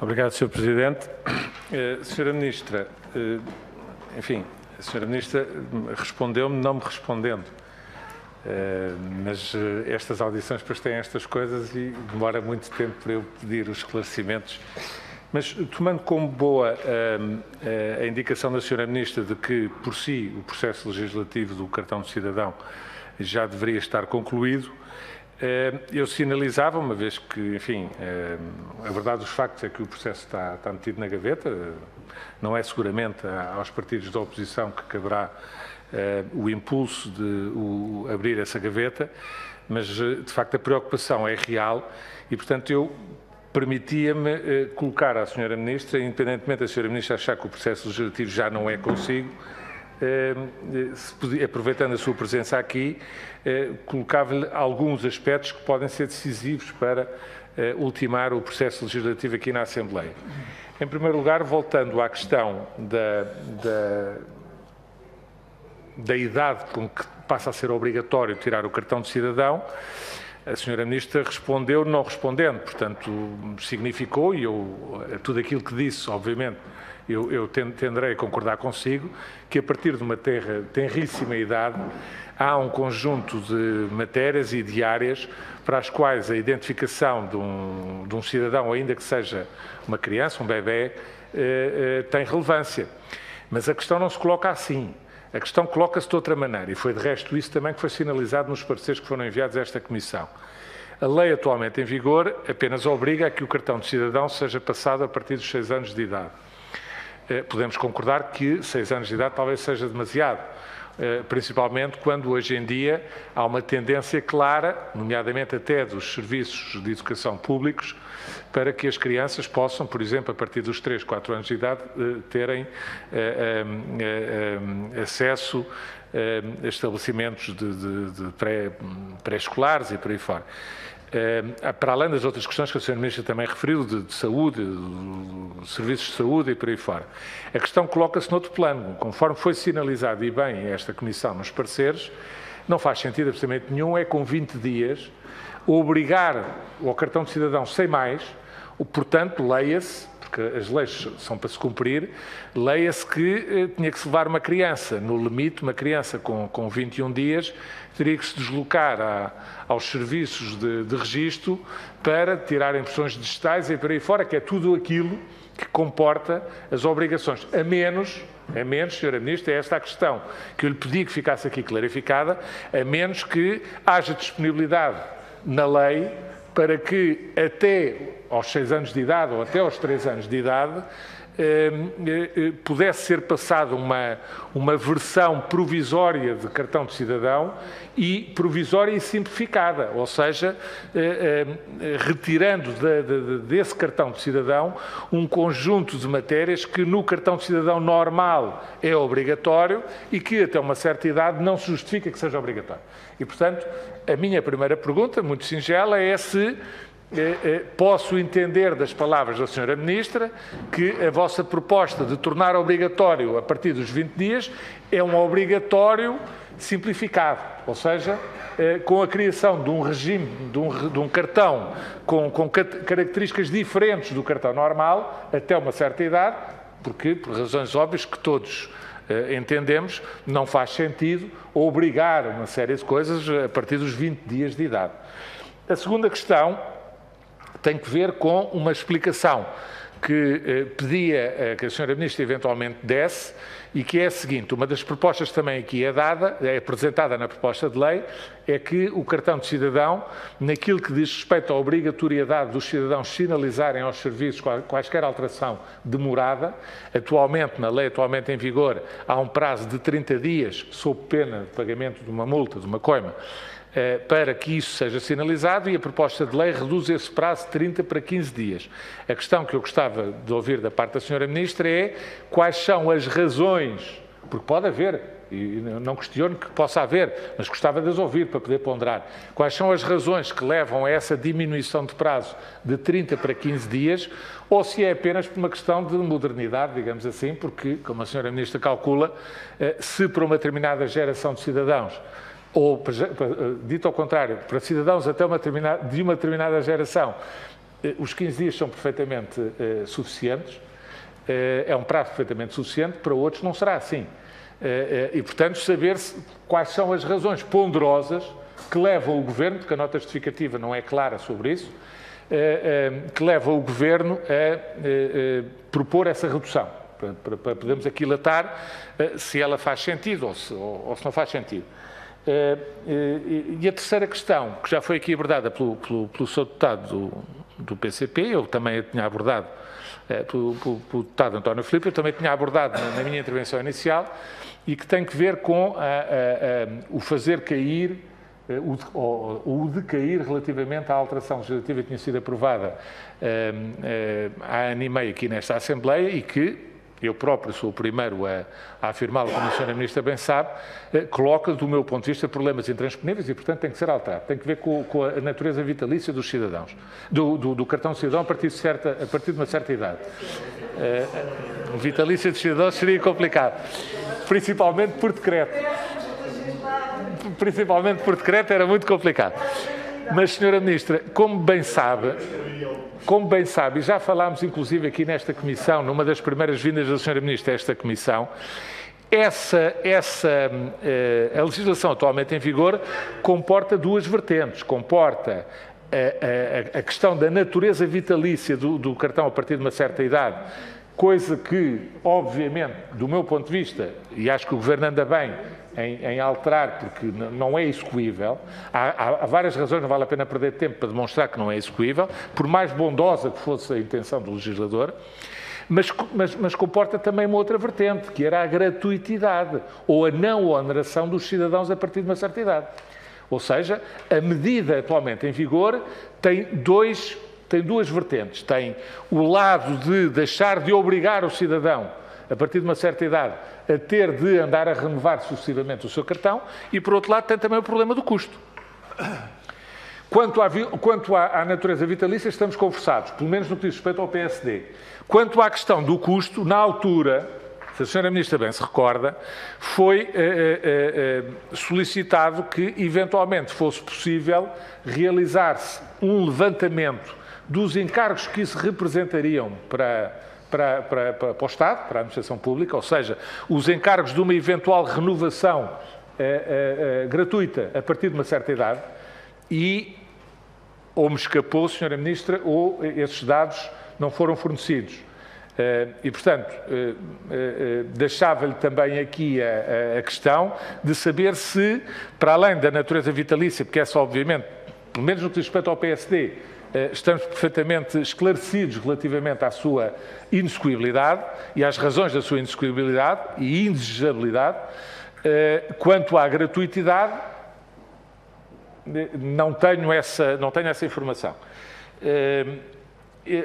Obrigado, Sr. Presidente. Sra. Ministra, enfim, a Sra. Ministra respondeu-me não me respondendo, mas estas audições depois têm estas coisas e demora muito tempo para eu pedir os esclarecimentos. Mas, tomando como boa a indicação da Sra. Ministra de que, por si, o processo legislativo do cartão de cidadão já deveria estar concluído, eu sinalizava, uma vez que, enfim, a verdade dos factos é que o processo está metido na gaveta, não é seguramente aos partidos da oposição que caberá o impulso de abrir essa gaveta, mas, de facto, a preocupação é real e, portanto, eu permitia-me colocar à Sra. Ministra, independentemente da Sra. Ministra achar que o processo legislativo já não é consigo, aproveitando a sua presença aqui, colocava-lhe alguns aspectos que podem ser decisivos para ultimar o processo legislativo aqui na Assembleia. Em primeiro lugar, voltando à questão da idade com que passa a ser obrigatório tirar o cartão de cidadão, a Sra. Ministra respondeu não respondendo, portanto, significou, e tudo aquilo que disse, obviamente, eu tenderei a concordar consigo, que a partir de uma tenríssima idade há um conjunto de matérias e de áreas para as quais a identificação de um cidadão, ainda que seja uma criança, um bebê, tem relevância. Mas a questão não se coloca assim. A questão coloca-se de outra maneira, e foi de resto isso também que foi sinalizado nos pareceres que foram enviados a esta Comissão. A lei atualmente em vigor apenas obriga a que o cartão de cidadão seja passado a partir dos 6 anos de idade. Podemos concordar que 6 anos de idade talvez seja demasiado, principalmente quando hoje em dia há uma tendência clara, nomeadamente até dos serviços de educação públicos, para que as crianças possam, por exemplo, a partir dos 3, 4 anos de idade, terem acesso a estabelecimentos de pré-escolares e por aí fora. Para além das outras questões que a Sra. Ministra também referiu, de saúde, de serviços de saúde e por aí fora. A questão coloca-se noutro plano. Conforme foi sinalizado e bem esta Comissão nos pareceres, não faz sentido absolutamente nenhum, é com 20 dias, obrigar ao cartão de cidadão sem mais, portanto, leia-se, porque as leis são para se cumprir, leia-se que tinha que se levar uma criança, no limite, uma criança com 21 dias, teria que se deslocar aos serviços de registro para tirar impressões digitais e por aí fora, que é tudo aquilo que comporta as obrigações, a menos, Sra. Ministra, é esta a questão que eu lhe pedi que ficasse aqui clarificada, a menos que haja disponibilidade na lei para que até aos 6 anos de idade ou até aos 3 anos de idade pudesse ser passada uma versão provisória de cartão de cidadão e provisória e simplificada, ou seja, retirando desse cartão de cidadão um conjunto de matérias que no cartão de cidadão normal é obrigatório e que até uma certa idade não se justifica que seja obrigatório. E, portanto, a minha primeira pergunta, muito singela, é se posso entender das palavras da Sra. Ministra que a vossa proposta de tornar obrigatório a partir dos 20 dias é um obrigatório simplificado, ou seja, com a criação de um regime, de um cartão com características diferentes do cartão normal até uma certa idade, porque, por razões óbvias que todos entendemos, não faz sentido obrigar uma série de coisas a partir dos 20 dias de idade. A segunda questão tem que ver com uma explicação que pedia que a Sra. Ministra eventualmente desse e que é a seguinte: uma das propostas também aqui é apresentada na proposta de lei, é que o cartão de cidadão, naquilo que diz respeito à obrigatoriedade dos cidadãos sinalizarem aos serviços quaisquer alteração de morada, atualmente, na lei atualmente em vigor, há um prazo de 30 dias, sob pena de pagamento de uma multa, de uma coima, para que isso seja sinalizado, e a proposta de lei reduz esse prazo de 30 para 15 dias. A questão que eu gostava de ouvir da parte da Sra. Ministra é quais são as razões, porque pode haver, e não questiono que possa haver, mas gostava de as ouvir para poder ponderar, quais são as razões que levam a essa diminuição de prazo de 30 para 15 dias, ou se é apenas por uma questão de modernidade, digamos assim, porque, como a Sra. Ministra calcula, se para uma determinada geração de cidadãos ou, dito ao contrário, para cidadãos até de uma determinada geração, os 15 dias são perfeitamente suficientes, é um prazo perfeitamente suficiente, para outros não será assim. E, portanto, saber quais são as razões ponderosas que levam o Governo, porque a nota justificativa não é clara sobre isso, que levam o Governo a propor essa redução, para podermos aquilatar se ela faz sentido ou se não faz sentido. E a terceira questão, que já foi aqui abordada pelo Sr. Deputado do PCP, eu também a tinha abordado pelo Deputado António Filipe, eu também tinha abordado na minha intervenção inicial, e que tem que ver com o fazer cair, o decair relativamente à alteração legislativa que tinha sido aprovada há ano e meio aqui nesta Assembleia e que eu próprio sou o primeiro a afirmá-lo, como a Sra. Ministra bem sabe, coloca, do meu ponto de vista, problemas intransponíveis e, portanto, tem que ser alterado. Tem que ver com a natureza vitalícia dos cidadãos, do cartão de cidadão a partir de uma certa idade. Vitalícia dos cidadãos seria complicado, principalmente por decreto. Principalmente por decreto era muito complicado. Mas, Sra. Ministra, como bem sabe, e já falámos inclusive aqui nesta Comissão, numa das primeiras vindas da Sra. Ministra a esta Comissão, a legislação atualmente em vigor comporta duas vertentes. Comporta a questão da natureza vitalícia do cartão a partir de uma certa idade, coisa que, obviamente, do meu ponto de vista, e acho que o Governo anda bem em alterar, porque não é execuível. Há várias razões, não vale a pena perder tempo para demonstrar que não é execuível, por mais bondosa que fosse a intenção do legislador, mas comporta também uma outra vertente, que era a gratuitidade, ou a não oneração dos cidadãos a partir de uma certa idade. Ou seja, a medida atualmente em vigor tem duas vertentes. Tem o lado de deixar de obrigar o cidadão, a partir de uma certa idade, a ter de andar a renovar sucessivamente o seu cartão, e, por outro lado, tem também o problema do custo. Quanto à natureza vitalícia, estamos conversados, pelo menos no que diz respeito ao PSD. Quanto à questão do custo, na altura, se a Sra. Ministra bem se recorda, foi solicitado que, eventualmente, fosse possível realizar-se um levantamento dos encargos que se representariam para o Estado, para a administração pública, ou seja, os encargos de uma eventual renovação gratuita a partir de uma certa idade, e ou me escapou, Sra. Ministra, ou esses dados não foram fornecidos. E, portanto, deixava-lhe também aqui a questão de saber se, para além da natureza vitalícia, porque essa, obviamente, pelo menos no que diz respeito ao PSD, estamos perfeitamente esclarecidos relativamente à sua inexecuibilidade e às razões da sua inexecuibilidade e indesejabilidade. Quanto à gratuitidade, não tenho essa informação.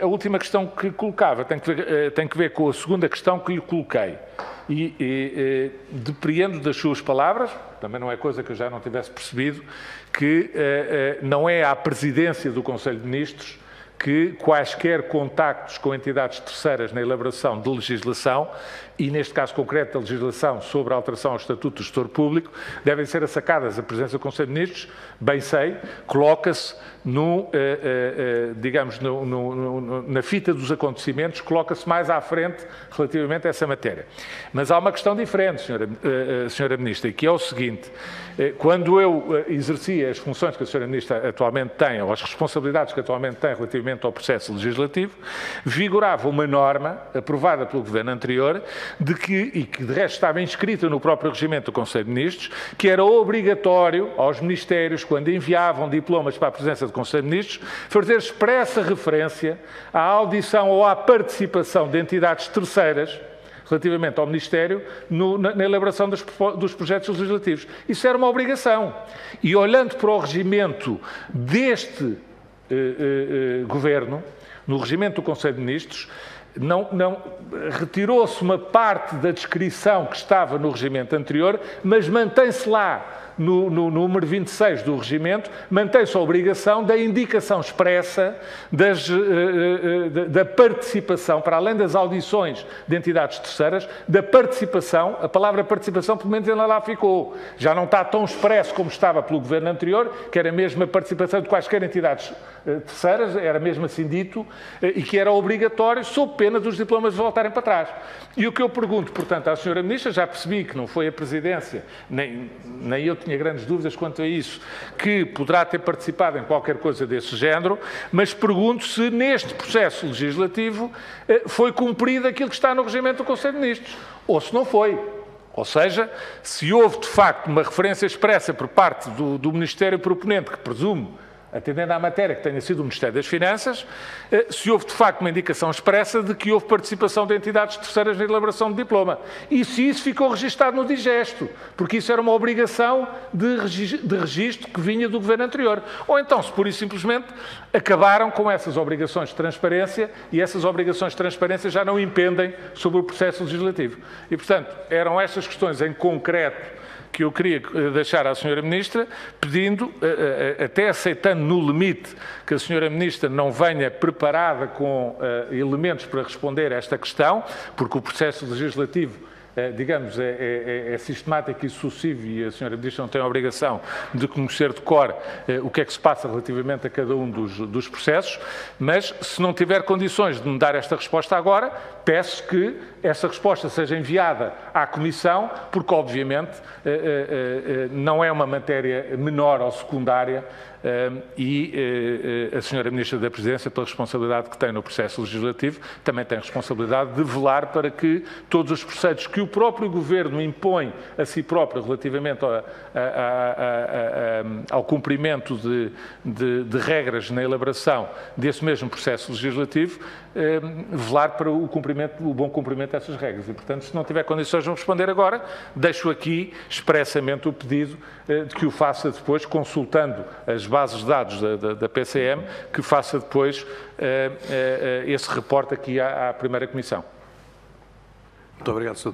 A última questão que colocava tem que ver com a segunda questão que lhe coloquei. E depreendo das suas palavras, também não é coisa que eu já não tivesse percebido, que não é à presidência do Conselho de Ministros que quaisquer contactos com entidades terceiras na elaboração de legislação, e neste caso concreto a legislação sobre a alteração ao Estatuto do Gestor Público, devem ser assacadas à presidência do Conselho de Ministros, bem sei, coloca-se digamos, na fita dos acontecimentos, coloca-se mais à frente relativamente a essa matéria. Mas há uma questão diferente, Sra. Ministra, que é o seguinte: quando eu exercia as funções que a Sra. Ministra atualmente tem, ou as responsabilidades que atualmente tem relativamente ao processo legislativo, vigorava uma norma aprovada pelo Governo anterior, e que de resto estava inscrita no próprio regimento do Conselho de Ministros, que era obrigatório aos ministérios, quando enviavam diplomas para a presença do Conselho de Ministros, fazer expressa referência à audição ou à participação de entidades terceiras relativamente ao Ministério na elaboração dos projetos legislativos. Isso era uma obrigação. E olhando para o regimento deste Governo, no regimento do Conselho de Ministros, retirou-se uma parte da descrição que estava no regimento anterior, mas mantém-se lá, no número 26 do regimento, mantém-se a obrigação da indicação expressa da participação, para além das audições de entidades terceiras, da participação. A palavra participação, pelo menos, ela lá ficou. Já não está tão expresso como estava pelo Governo anterior, que era mesmo a participação de quaisquer entidades terceiras, era mesmo assim dito, e que era obrigatório, sob pena dos diplomas voltarem para trás. E o que eu pergunto, portanto, à Sra. Ministra, já percebi que não foi a Presidência, nem eu tinha grandes dúvidas quanto a isso, que poderá ter participado em qualquer coisa desse género, mas pergunto se neste processo legislativo foi cumprido aquilo que está no regimento do Conselho de Ministros, ou se não foi. Ou seja, se houve de facto uma referência expressa por parte do Ministério proponente, que presumo, atendendo à matéria, que tenha sido o Ministério das Finanças, se houve de facto uma indicação expressa de que houve participação de entidades terceiras na elaboração de diploma. E se isso ficou registado no digesto, porque isso era uma obrigação de registro que vinha do governo anterior. Ou então, se pura e simplesmente acabaram com essas obrigações de transparência e essas obrigações de transparência já não impendem sobre o processo legislativo. E, portanto, eram estas questões em concreto que eu queria deixar à Sra. Ministra, pedindo, até aceitando no limite que a Sra. Ministra não venha preparada com elementos para responder a esta questão, porque o processo legislativo, digamos, é sistemático e sucessivo e a Sra. Ministra não tem a obrigação de conhecer de cor o que é que se passa relativamente a cada um dos processos, mas se não tiver condições de me dar esta resposta agora, peço que essa resposta seja enviada à Comissão, porque obviamente não é uma matéria menor ou secundária e a Sra. Ministra da Presidência, pela responsabilidade que tem no processo legislativo, também tem responsabilidade de velar para que todos os preceitos que o próprio Governo impõe a si próprio relativamente ao cumprimento de regras na elaboração desse mesmo processo legislativo, velar para o bom cumprimento dessas regras. E, portanto, se não tiver condições de responder agora, deixo aqui expressamente o pedido de que o faça depois, consultando as bases de dados da PCM, que faça depois esse reporte aqui à primeira Comissão. Muito obrigado, Sr.